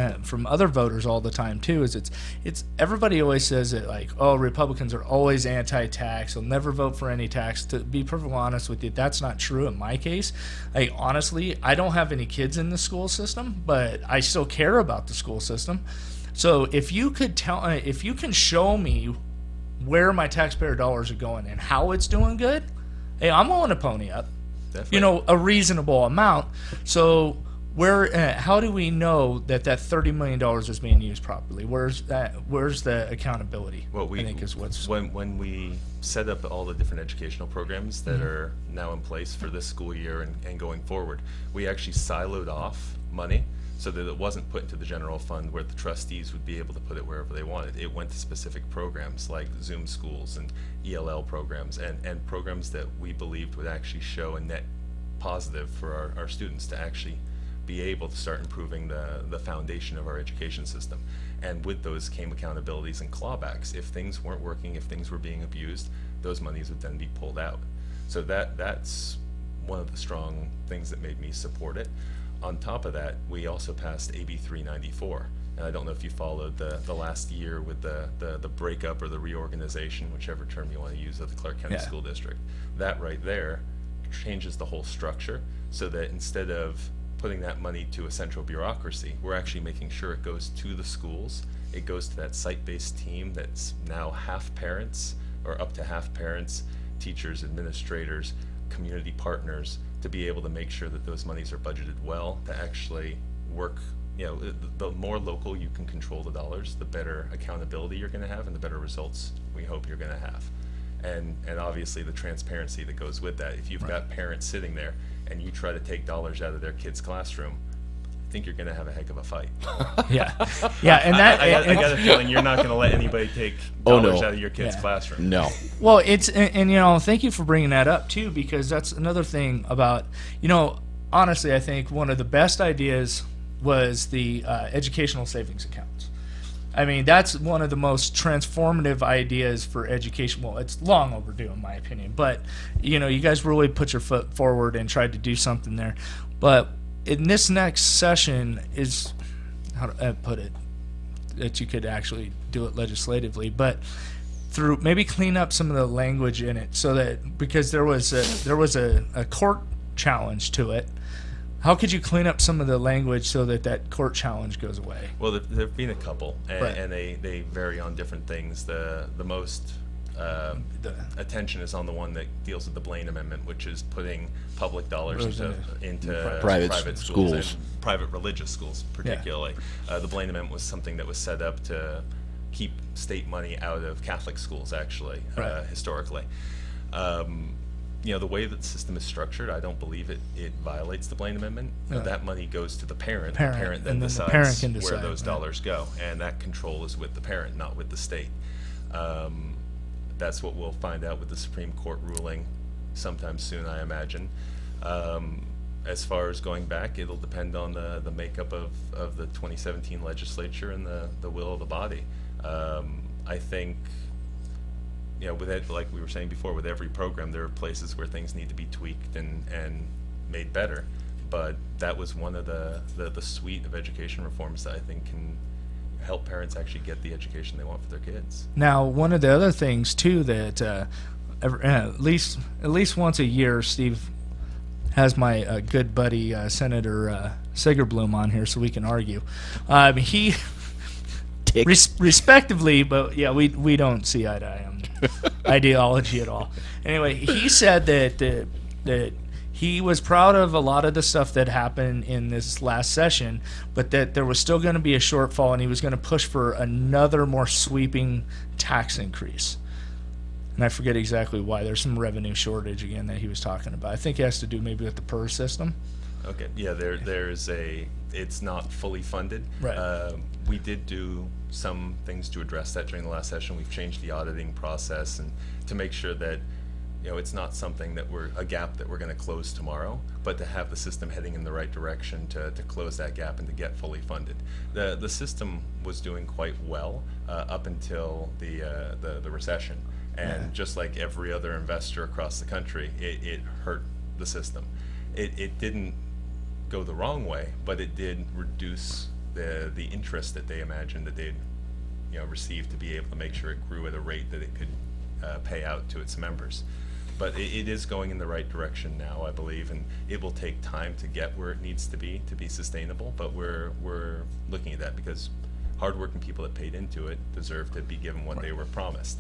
other voters all the time too, is it's everybody always says that, like, oh, Republicans are always anti-tax, they'll never vote for any tax. To be perfectly honest with you, that's not true in my case. Like, honestly, I don't have any kids in the school system, but I still care about the school system. So if you can show me where my taxpayer dollars are going and how it's doing good, hey, I'm willing to pony up. Definitely. A reasonable amount. So how do we know that $30 million is being used properly? Where's the accountability? Well, I think is what's when we set up all the different educational programs that are now in place for this school year and going forward, we actually siloed off money so that it wasn't put into the general fund where the trustees would be able to put it wherever they wanted. It went to specific programs like Zoom schools and ELL programs, and programs that we believed would actually show a net positive for our students to actually be able to start improving the foundation of our education system. And with those came accountabilities and clawbacks. If things weren't working, if things were being abused, those monies would then be pulled out. So that's one of the strong things that made me support it. On top of that, we also passed AB 394. And I don't know if you followed the last year with the breakup or the reorganization, whichever term you want to use, of the Clark County School District. That right there changes the whole structure, so that instead of putting that money to a central bureaucracy, we're actually making sure it goes to the schools. It goes to that site-based team that's now half parents, or up to half parents, teachers, administrators, community partners, to be able to make sure that those monies are budgeted well, to actually work. The more local you can control the dollars, the better accountability you're going to have, and the better results we hope you're going to have. And obviously the transparency that goes with that. If you've got parents sitting there and you try to take dollars out of their kid's classroom, I think you're going to have a heck of a fight. Yeah, and that I got a feeling you're not going to let anybody take dollars out of your kid's classroom. No. Well, it's and thank you for bringing that up too, because that's another thing about, honestly, I think one of the best ideas was the educational savings accounts. I mean, that's one of the most transformative ideas for education. Well, it's long overdue in my opinion, but you guys really put your foot forward and tried to do something there. But in this next session is, how do I put it, that you could actually do it legislatively, but through maybe clean up some of the language in it, so that, because there was a court challenge to it. How could you clean up some of the language so that court challenge goes away? Well, there have been a couple, and, Right. and they vary on different things. The most attention is on the one that deals with the Blaine Amendment, which is putting public dollars into Private schools schools. and private religious schools, particularly. The Blaine Amendment was something that was set up to keep state money out of Catholic schools, actually, Right. historically. The way that the system is structured, I don't believe it violates the Blaine Amendment. That money goes to the parent. The parent then and then the decides parent can where decide, those right. dollars go, and that control is with the parent, not with the state. That's what we'll find out with the Supreme Court ruling sometime soon, I imagine. As far as going back, it'll depend on the makeup of the 2017 legislature and the will of the body. I think with it, like we were saying before, with every program, there are places where things need to be tweaked and made better. But that was one of the suite of education reforms that I think can help parents actually get the education they want for their kids. Now, one of the other things too that at least once a year, Steve has my good buddy Senator Sigerblum on here so we can argue. He respectively, but yeah, we don't see eye to eye on ideology at all. Anyway, he said that he was proud of a lot of the stuff that happened in this last session, but that there was still going to be a shortfall, and he was going to push for another more sweeping tax increase. And I forget exactly why. There's some revenue shortage again that he was talking about. I think it has to do maybe with the PERS system. Okay, yeah, there's it's not fully funded. Right. We did do some things to address that during the last session. We've changed the auditing process and to make sure that it's not something that a gap that we're going to close tomorrow, but to have the system heading in the right direction to close that gap and to get fully funded. The system was doing quite well up until the recession, and just like every other investor across the country, it hurt the system. It didn't go the wrong way, but it did reduce the interest that they imagined that they'd receive to be able to make sure it grew at a rate that it could pay out to its members. But it is going in the right direction now, I believe, and it will take time to get where it needs to be sustainable, but we're looking at that because hardworking people that paid into it deserve to be given what they were promised.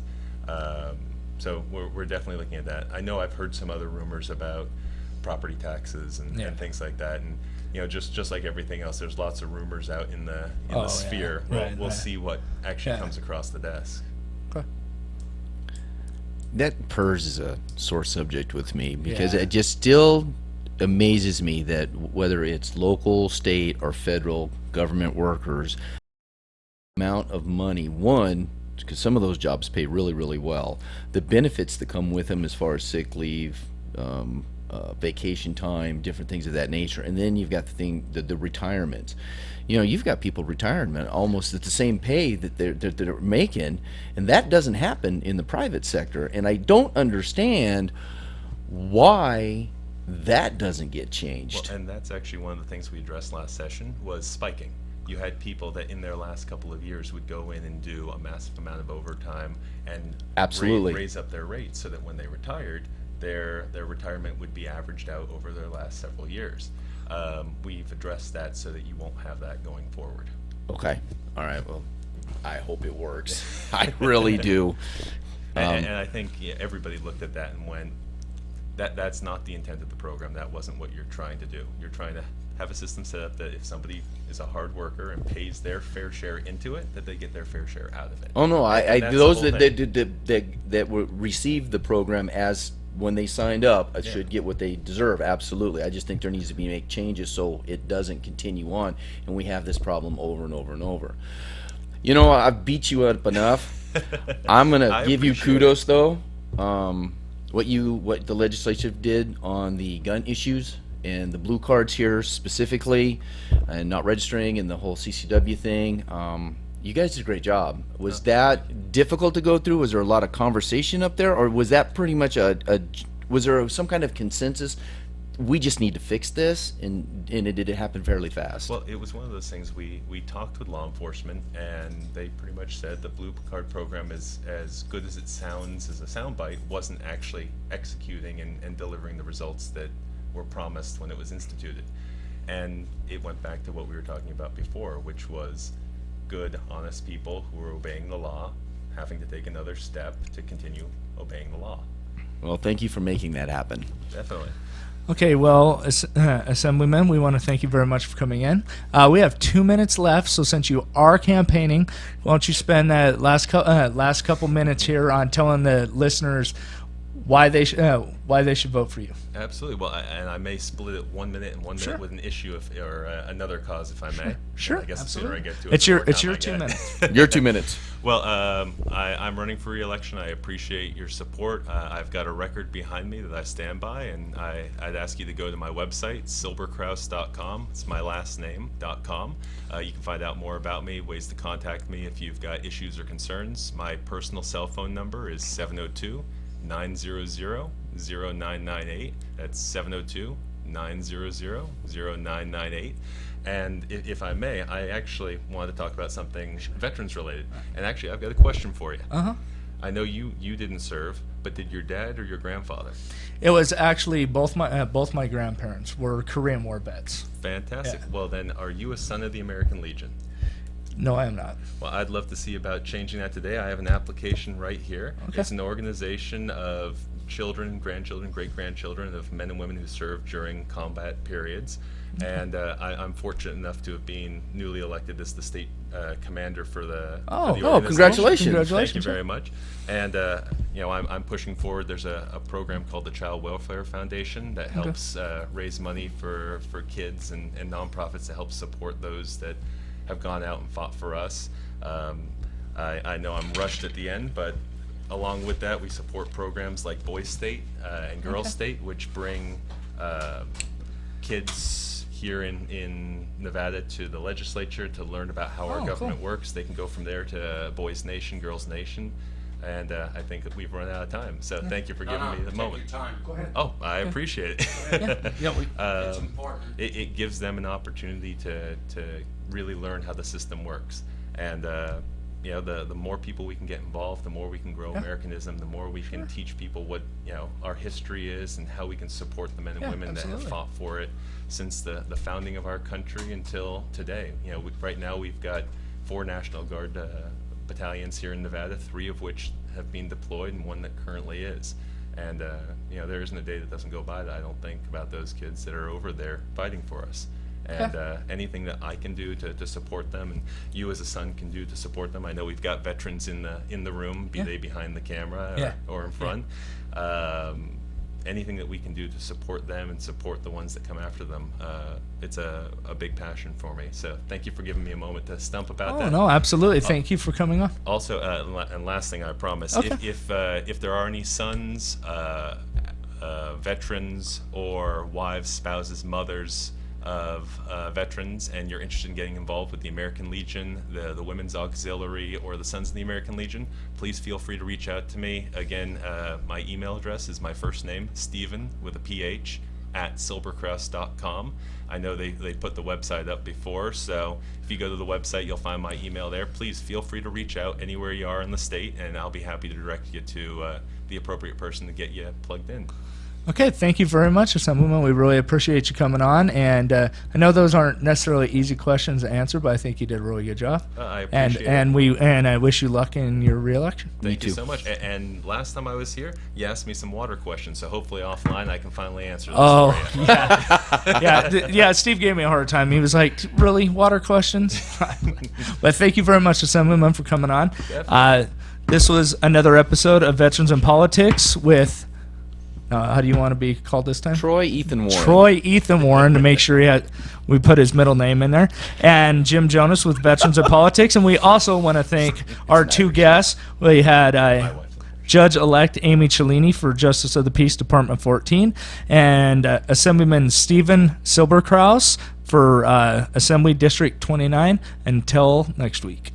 So we're definitely looking at that. I know I've heard some other rumors about property taxes and things like that, and just like everything else, there's lots of rumors out in the sphere. We'll see what actually comes across the desk. Okay. That PERS is a sore subject with me because it just still amazes me that whether it's local, state, or federal government workers, amount of money, because some of those jobs pay really, really well, the benefits that come with them as far as sick leave, vacation time, different things of that nature, and then you've got the retirement. You've got people retirement almost at the same pay that they're making, and that doesn't happen in the private sector. And I don't understand why that doesn't get changed. Well, and that's actually one of the things we addressed last session was spiking. You had people that in their last couple of years would go in and do a massive amount of overtime and raise up their rates so that when they retired, their retirement would be averaged out over their last several years. We've addressed that so that you won't have that going forward. Okay. All right. Well, I hope it works. I really do. And I think everybody looked at that and went, that's not the intent of the program. That wasn't what you're trying to do. You're trying to have a system set up that if somebody is a hard worker and pays their fair share into it, that they get their fair share out of it. Oh no, those that received the program as when they signed up should get what they deserve. Absolutely. I just think there needs to be make changes so it doesn't continue on and we have this problem over and over and over. I've beat you up enough. I'm gonna give you kudos though. What the legislature did on the gun issues and the blue cards here specifically, and not registering and the whole CCW thing. You guys did a great job. Was that difficult to go through? Was there a lot of conversation up there, or was that pretty much was there some kind of consensus? We just need to fix this, and did it happen fairly fast? Well, it was one of those things we talked with law enforcement, and they pretty much said the blue card program is as good as it sounds as a soundbite, wasn't actually executing and delivering the results that were promised when it was instituted. And it went back to what we were talking about before, which was good, honest people who were obeying the law having to take another step to continue obeying the law. Well, thank you for making that happen. Definitely. Okay, well, Assemblyman, we want to thank you very much for coming in. We have 2 minutes left, so since you are campaigning, why don't you spend that last couple minutes here on telling the listeners why they should vote for you. Absolutely. Well, and I may split it 1 minute and 1 minute with an issue or another cause, if I may. Sure. I guess Absolutely. the sooner I get to it, It's the more your time I 2 get. minutes. Your 2 minutes. Well, I'm running for re-election. I appreciate your support. I've got a record behind me that I stand by, and I'd ask you to go to my website, silberkraus.com. It's my last name.com. You can find out more about me, ways to contact me if you've got issues or concerns. My personal cell phone number is 702-900-0998. That's 702-900-0998. And if I may, I actually wanted to talk about something veterans related. And actually, I've got a question for you. I know you didn't serve, but did your dad or your grandfather? It was actually both my grandparents were Korean War vets. Fantastic. Yeah. Well, then, are you a son of the American Legion? No, I am not. Well, I'd love to see about changing that today. I have an application right here. Okay. It's an organization of children, grandchildren, great-grandchildren of men and women who served during combat periods. And I'm fortunate enough to have been newly elected as the state commander for the organization. Congratulations. Thank you very much. And I'm pushing forward. There's a program called the Child Welfare Foundation that helps raise money for kids and nonprofits to help support those that have gone out and fought for us. I know I'm rushed at the end, but along with that, we support programs like Boys State and Girls State, which bring kids here in Nevada to the legislature to learn about how our government works. They can go from there to Boys Nation, Girls Nation, and I think that we've run out of time. So thank you for giving me the moment. Go ahead. Oh, I appreciate it. It's important. It gives them an opportunity to really learn how the system works. And the more people we can get involved, the more we can grow Americanism, the more we can teach people what our history is and how we can support the men and women that have fought for it since the founding of our country until today. Right now we've got 4 National Guard battalions here in Nevada, 3 of which have been deployed and 1 that currently is. And there isn't a day that doesn't go by that I don't think about those kids that are over there fighting for us. And anything that I can do to support them, and you as a son can do to support them. I know we've got veterans in the room, be they behind the camera or in front. Anything that we can do to support them and support the ones that come after them, it's a big passion for me. So thank you for giving me a moment to stump about that. Oh, no, absolutely. Thank you for coming on. Also, and last thing I promise, if there are any sons, veterans, or wives, spouses, mothers of veterans, and you're interested in getting involved with the American Legion, the Women's Auxiliary, or the Sons of the American Legion, please feel free to reach out to me. Again, my email address is my first name, Stephen, with a PH, at silberkraus.com. I know they put the website up before, so if you go to the website, you'll find my email there. Please feel free to reach out anywhere you are in the state, and I'll be happy to direct you to the appropriate person to get you plugged in. Okay, thank you very much, Assemblyman. We really appreciate you coming on, and I know those aren't necessarily easy questions to answer, but I think you did a really good job. I appreciate it. And I wish you luck in your re-election. Thank you so much. And last time I was here, you asked me some water questions, so hopefully offline I can finally answer those for you. Yeah. Steve gave me a hard time. He was like, "Really, water questions?" But thank you very much, Assemblyman, for coming on. This was another episode of Veterans in Politics with. How do you want to be called this time? Troy Ethan Warren, to make sure we put his middle name in there. And Jim Jonas with Veterans of Politics. And we also want to thank our 2 guests. We had Judge-elect Amy Chelini for Justice of the Peace, Department 14, and Assemblyman Stephen Silberkraus for Assembly District 29. Until next week.